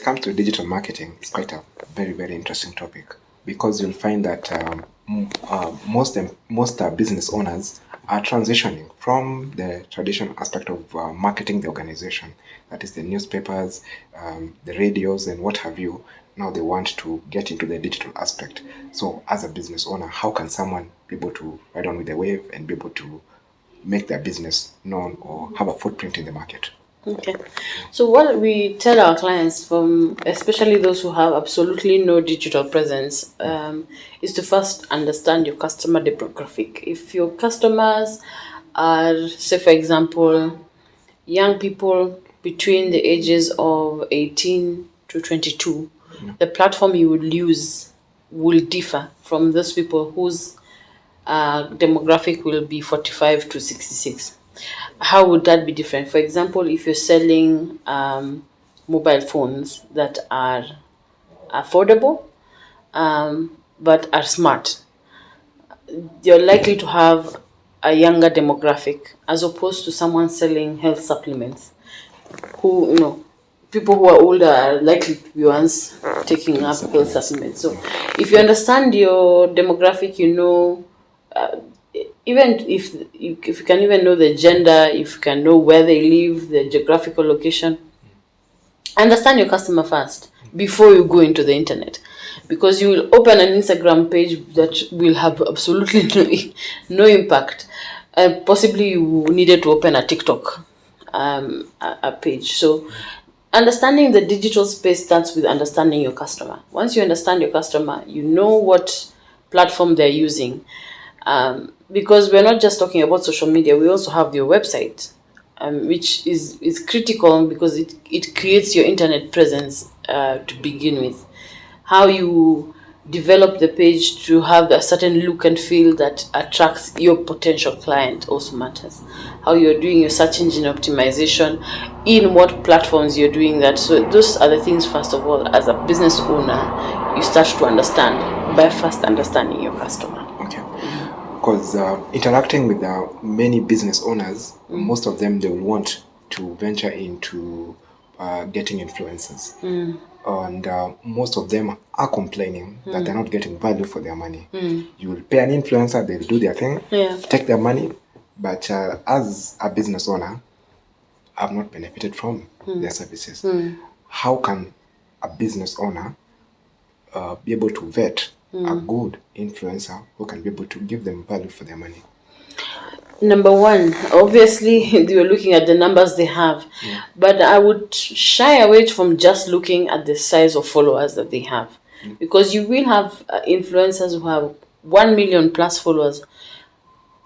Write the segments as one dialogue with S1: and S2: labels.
S1: it comes to digital marketing, it's quite a very, very interesting topic, because you'll find that most business owners are transitioning from the traditional aspect of marketing the organization, that is the newspapers, the radios, and what have you. Now they want to get into the digital aspect. So, as a business owner, how can someone be able to ride on with the wave and be able to make their business known or have a footprint in the market?
S2: Okay. So what we tell our clients, from especially those who have absolutely no digital presence, is to first understand your customer demographic. If your customers are, say for example, young people between the ages of 18 to 22, the platform you will use will differ from those people whose demographic will be 45 to 66. How would that be different? For example, if you're selling mobile phones that are affordable but are smart, you're likely to have a younger demographic as opposed to someone selling health supplements, who, people who are older are likely to be ones taking up health supplements. So if you understand your demographic, even if you can even know the gender, if you can know where they live, the geographical location, understand your customer first before you go into the internet, because you will open an Instagram page that will have absolutely no impact. Possibly you needed to open a TikTok a page. So understanding the digital space starts with understanding your customer. Once you understand your customer, you know what platform they're using. Because we're not just talking about social media, we also have your website, which is critical because it creates your internet presence to begin with. How you develop the page to have a certain look and feel that attracts your potential client also matters. How you're doing your search engine optimization, in what platforms you're doing that. So those are the things, first of all, as a business owner, you start to understand by first understanding your customer.
S1: Okay. Because interacting with many business owners, most of them, they will want to venture into getting influencers. And most of them are complaining that they're not getting value for their money. You will pay an influencer, they'll do their thing, take their money, but as a business owner, I've not benefited from their services. How can a business owner be able to vet a good influencer who can be able to give them value for their money?
S2: Number one, obviously, you're looking at the numbers they have, but I would shy away from just looking at the size of followers that they have, because you will have influencers who have 1 million plus followers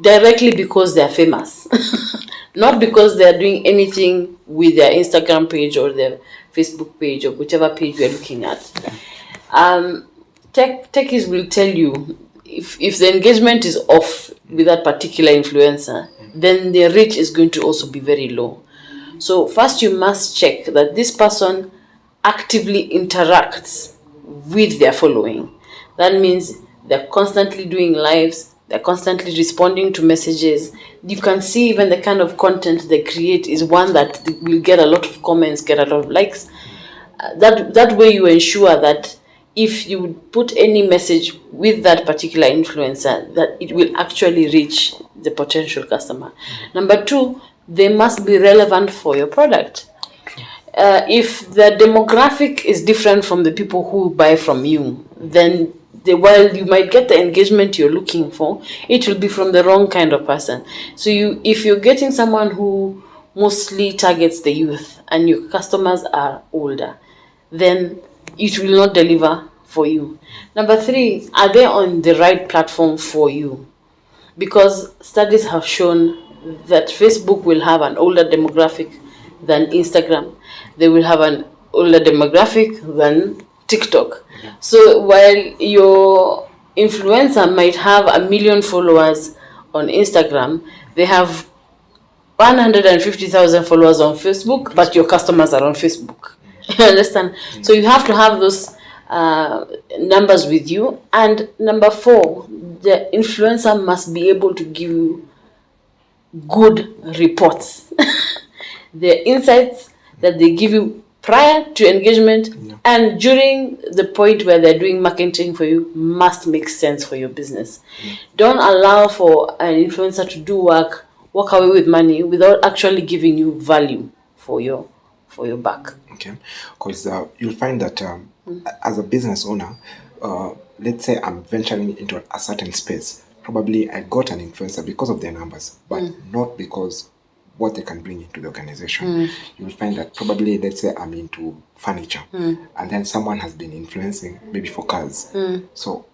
S2: directly because they're famous, not because they're doing anything with their Instagram page or their Facebook page or whichever page we're looking at. Techies will tell you, if the engagement is off with that particular influencer, then their reach is going to also be very low. So first you must check that this person actively interacts with their following. That means they're constantly doing lives, they're constantly responding to messages. You can see even the kind of content they create is one that will get a lot of comments, get a lot of likes. That way you ensure that if you put any message with that particular influencer, that it will actually reach the potential customer. Number two, they must be relevant for your product. If the demographic is different from the people who buy from you, then while you might get the engagement you're looking for, it will be from the wrong kind of person. So if you're getting someone who mostly targets the youth and your customers are older, then it will not deliver for you. Number three, are they on the right platform for you? Because studies have shown that Facebook will have an older demographic than Instagram. They will have an older demographic than TikTok. So while your influencer might have 1 million followers on Instagram, they have 150,000 followers on Facebook, but your customers are on Facebook. You understand? So you have to have those numbers with you. And number four, the influencer must be able to give you good reports. The insights that they give you prior to engagement and during the point where they're doing marketing for you must make sense for your business. Don't allow for an influencer to do work, walk away with money without actually giving you value for your buck.
S1: Okay, because you'll find that as a business owner, let's say I'm venturing into a certain space. Probably I got an influencer because of their numbers, but not because what they can bring into the organization. You'll find that probably, let's say I'm into furniture, and then someone has been influencing maybe for cars. So,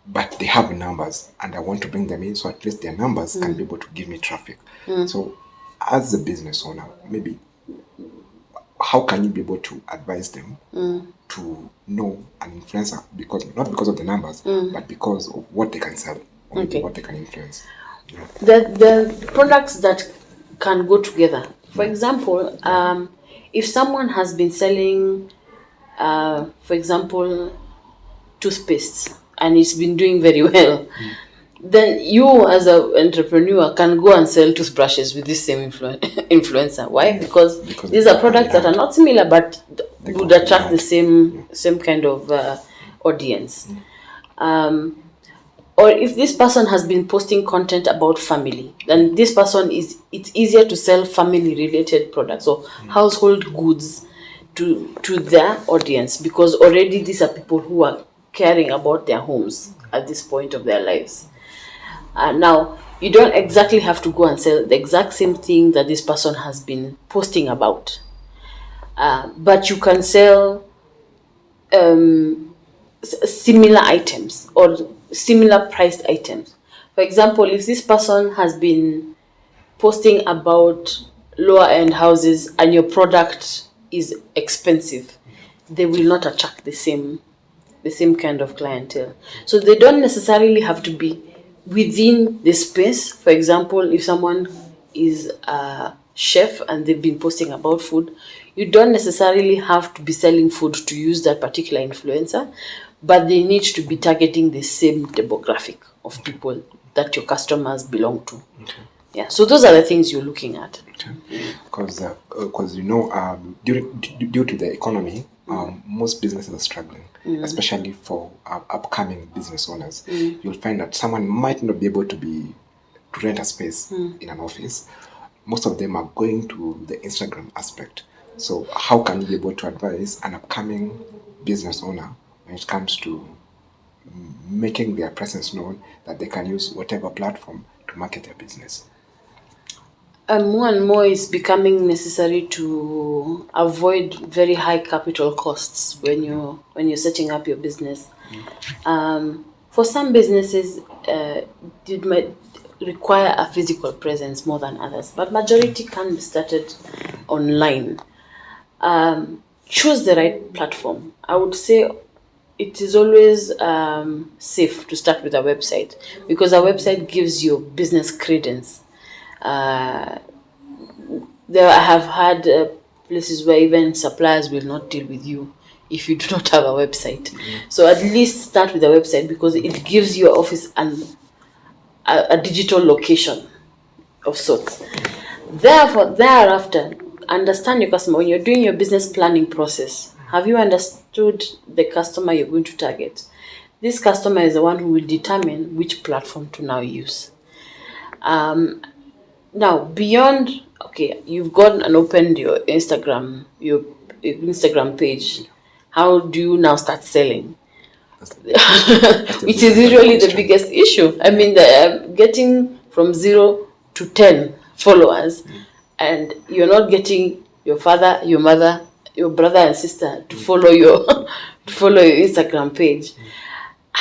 S1: but they have numbers, and I want to bring them in, so at least their numbers can be able to give me traffic. So, as a business owner, maybe how can you be able to advise them to know an influencer, because not because of the numbers, but because of what they can sell, or maybe what they can influence?
S2: The products that can go together. For example, if someone has been selling, for example, toothpastes and it's been doing very well, then you as an entrepreneur can go and sell toothbrushes with this same influencer. Why? Because these are products that are not similar but would attract the same kind of audience. Or if this person has been posting content about family, then this person it's easier to sell family related products or household goods to their audience, because already these are people who are caring about their homes at this point of their lives. Now, you don't exactly have to go and sell the exact same thing that this person has been posting about, but you can sell similar items or similar priced items. For example, if this person has been posting about lower end houses and your product is expensive, they will not attract the same kind of clientele. So they don't necessarily have to be within the space. For example, if someone is a chef and they've been posting about food, you don't necessarily have to be selling food to use that particular influencer, but they need to be targeting the same demographic of people that your customers belong to.
S1: Okay.
S2: Yeah, so those are the things you're looking at.
S1: Because due to the economy, most businesses are struggling, especially for upcoming business owners. You'll find that someone might not be able to rent a space in an office. Most of them are going to the Instagram aspect. So how can you be able to advise an upcoming business owner when it comes to making their presence known, that they can use whatever platform to market their business?
S2: More and more is becoming necessary to avoid very high capital costs when you're setting up your business. For some businesses, it might require a physical presence more than others, but majority can be started online. Choose the right platform. I would say it is always safe to start with a website, because a website gives you business credence. There I have had places where even suppliers will not deal with you if you do not have a website. So at least start with a website, because it gives your office a digital location of sorts. Therefore, thereafter, understand your customer. When you're doing your business planning process, have you understood the customer you're going to target? This customer is the one who will determine which platform to now use. Now, beyond, okay, you've gone and opened your Instagram page. How do you now start selling? Which is usually the biggest issue. I mean, getting from 0 to 10 followers, and you're not getting your father, your mother, your brother and sister to follow your Instagram page.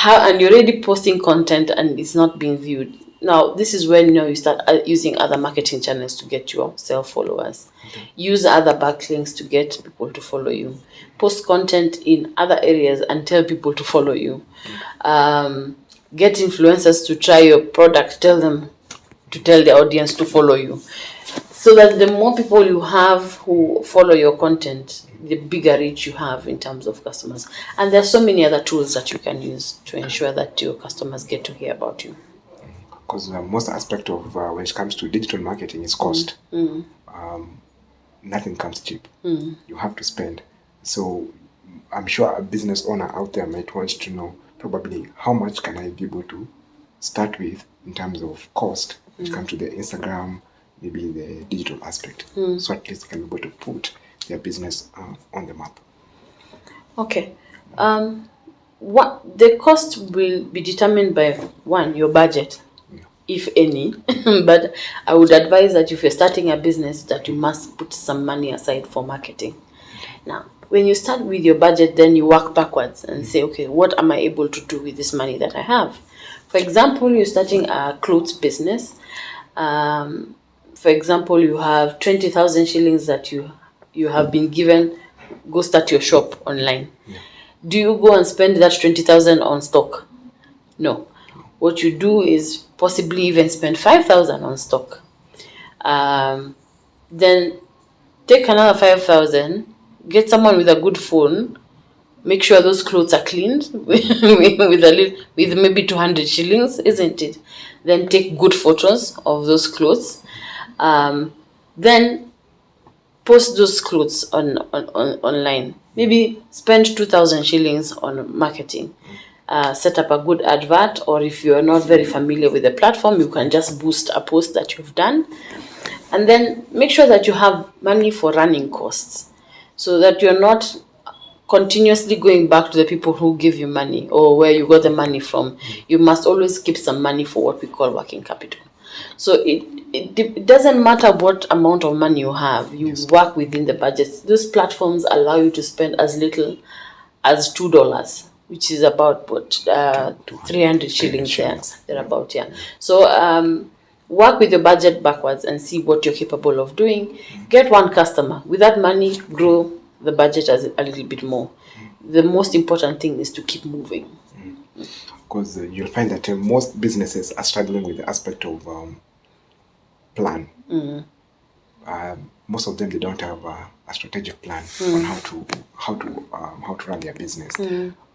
S2: And you're already posting content and it's not being viewed. Now, this is when you start using other marketing channels to get yourself followers. Use other backlinks to get people to follow you. Post content in other areas and tell people to follow you. Get influencers to try your product. Tell them to tell the audience to follow you. So that the more people you have who follow your content, the bigger reach you have in terms of customers. And there are so many other tools that you can use to ensure that your customers get to hear about you.
S1: Because most aspect of when it comes to digital marketing is cost. Nothing comes cheap. You have to spend, So I'm sure a business owner out there might want to know probably how much can I be able to start with in terms of cost, which comes to the Instagram, maybe the digital aspect. So at least they can be able to put their business on the map.
S2: Okay. What the cost will be determined by one, your budget, if any. But I would advise that if you're starting a business, that you must put some money aside for marketing. Now, when you start with your budget, then you work backwards and say, okay, what am I able to do with this money that I have? For example, you're starting a clothes business. For example, you have 20,000 shillings that you have been given. Go start your shop online. Do you go and spend that 20,000 on stock? No. What you do is possibly even spend 5,000 on stock. Then take another 5,000, get someone with a good phone, make sure those clothes are cleaned with maybe 200 shillings, isn't it? Then take good photos of those clothes. Then post those clothes online. Maybe spend 2,000 shillings on marketing. Set up a good advert, or if you are not very familiar with the platform, you can just boost a post that you've done. And then make sure that you have money for running costs, so that you're not continuously going back to the people who give you money or where you got the money from. You must always keep some money for what we call working capital. So it doesn't matter what amount of money you have, you work within the budget. Those platforms allow you to spend as little as $2, which is about 300 shillings there. They're about, yeah. So work with your budget backwards and see what you're capable of doing. Get one customer. With that money, grow the budget as a little bit more. The most important thing is to keep moving.
S1: Because you'll find that most businesses are struggling with the aspect of plan. Most of them, they don't have a strategic plan on how to run their business.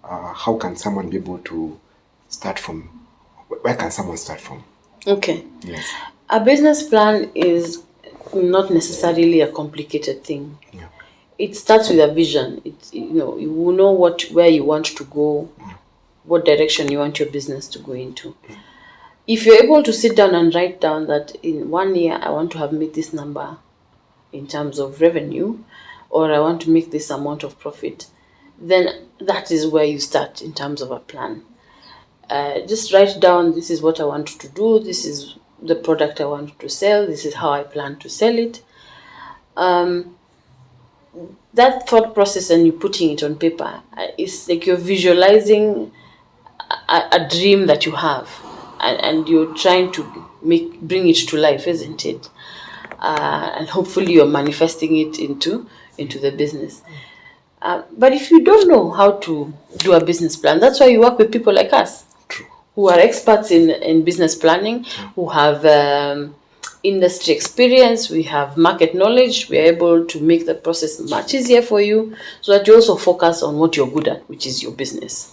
S1: How can someone be able to start from? Where can someone start from?
S2: Okay.
S1: Yes.
S2: A business plan is not necessarily a complicated thing.
S1: Yeah.
S2: It starts with a vision. You will know where you want to go, what direction you want your business to go into. If you're able to sit down and write down that in 1 year I want to have made this number in terms of revenue, or I want to make this amount of profit, then that is where you start in terms of a plan. Just write down, this is what I want to do, this is the product I want to sell, this is how I plan to sell it. That thought process and you putting it on paper, it's like you're visualizing a dream that you have, and you're trying to bring it to life, isn't it? And hopefully you're manifesting it into the business. But if you don't know how to do a business plan, that's why you work with people like us.
S1: True.
S2: Who are experts in business planning, who have industry experience, we have market knowledge. We are able to make the process much easier for you, so that you also focus on what you're good at, which is your business.